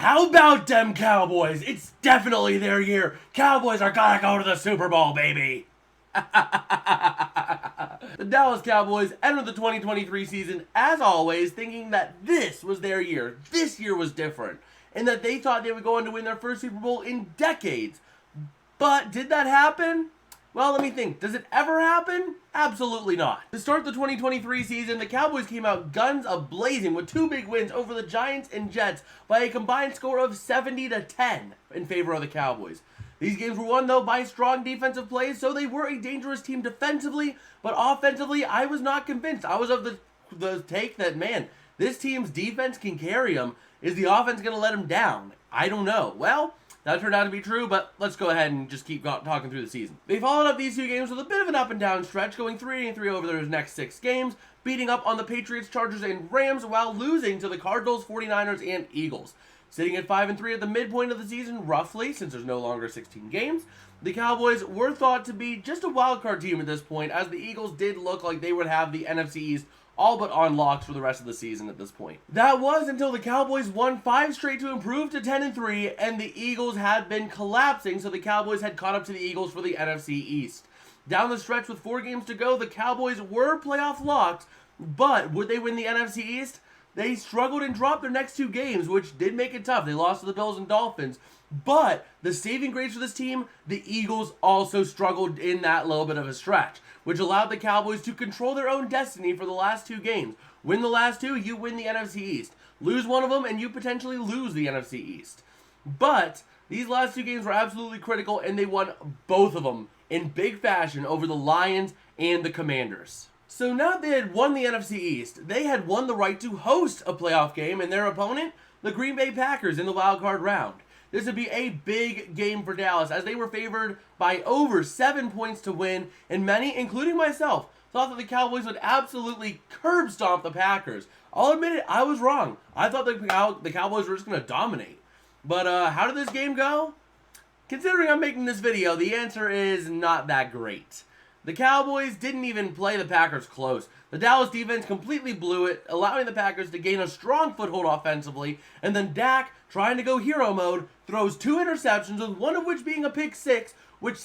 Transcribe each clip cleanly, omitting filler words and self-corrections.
How about them Cowboys? It's definitely their year. Cowboys are gonna go to the Super Bowl, baby. The Dallas Cowboys entered the 2023 season, as always, thinking that this was their year. This year was different, and that they thought they would go on to win their first Super Bowl in decades. But did that happen? Well, let me think. Does it ever happen? Absolutely not. To start the 2023 season, the Cowboys came out guns a-blazing with two big wins over the Giants and Jets by a combined score of 70-10 in favor of the Cowboys. These games were won, though, by strong defensive plays, so they were a dangerous team defensively, but offensively, I was not convinced. I was of the take that, man, this team's defense can carry them. Is the offense going to let them down? I don't know. Well, that turned out to be true, but let's go ahead and just keep talking through the season. They followed up these two games with a bit of an up-and-down stretch, going 3-3 over their next 6 games, beating up on the Patriots, Chargers, and Rams, while losing to the Cardinals, 49ers, and Eagles. Sitting at 5-3 at the midpoint of the season, roughly, since there's no longer 16 games, the Cowboys were thought to be just a wild-card team at this point, as the Eagles did look like they would have the NFC East all but on locks for the rest of the season at this point. That was until the Cowboys won 5 straight to improve to 10-3, and the Eagles had been collapsing, so the Cowboys had caught up to the Eagles for the NFC East. Down the stretch with 4 games to go, the Cowboys were playoff locked, but would they win the NFC East? They struggled and dropped their next 2 games, which did make it tough. They lost to the Bills and Dolphins. But the saving grace for this team, the Eagles also struggled in that little bit of a stretch, which allowed the Cowboys to control their own destiny for the last 2 games. Win the last 2, you win the NFC East. Lose one of them, and you potentially lose the NFC East. But these last 2 games were absolutely critical, and they won both of them in big fashion over the Lions and the Commanders. So now that they had won the NFC East, they had won the right to host a playoff game, and their opponent, the Green Bay Packers, in the wild card round. This would be a big game for Dallas, as they were favored by over 7 points to win, and many, including myself, thought that the Cowboys would absolutely curb stomp the Packers. I'll admit it, I was wrong. I thought the Cowboys were just going to dominate. But how did this game go? Considering I'm making this video, the answer is not that great. The Cowboys didn't even play the Packers close. The Dallas defense completely blew it, allowing the Packers to gain a strong foothold offensively, and then Dak, trying to go hero mode, throws 2 interceptions, with one of which being a pick 6, which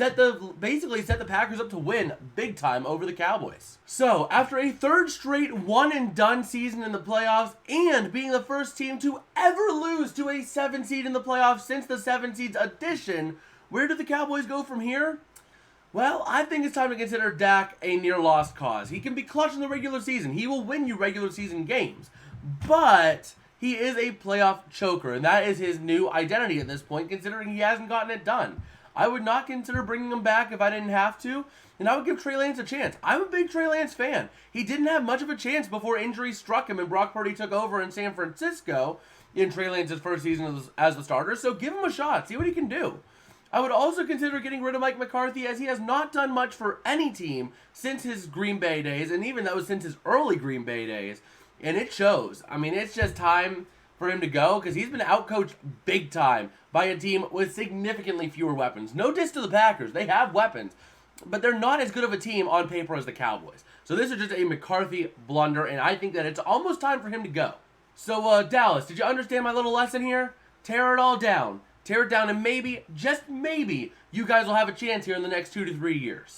basically set the Packers up to win big time over the Cowboys. So, after a 3rd straight one-and-done season in the playoffs, and being the first team to ever lose to a 7 seed in the playoffs since the 7 seeds addition, where do the Cowboys go from here? Well, I think it's time to consider Dak a near-lost cause. He can be clutch in the regular season. He will win you regular season games. But he is a playoff choker, and that is his new identity at this point, considering he hasn't gotten it done. I would not consider bringing him back if I didn't have to, and I would give Trey Lance a chance. I'm a big Trey Lance fan. He didn't have much of a chance before injury struck him and Brock Purdy took over in San Francisco in Trey Lance's first season as the starter, so give him a shot. See what he can do. I would also consider getting rid of Mike McCarthy, as he has not done much for any team since his Green Bay days, and even that was since his early Green Bay days, and it shows. I mean, it's just time for him to go, because he's been outcoached big time by a team with significantly fewer weapons. No diss to the Packers. They have weapons, but they're not as good of a team on paper as the Cowboys. So this is just a McCarthy blunder, and I think that it's almost time for him to go. So, Dallas, did you understand my little lesson here? Tear it all down. Tear it down, and maybe, just maybe, you guys will have a chance here in the next 2 to 3 years.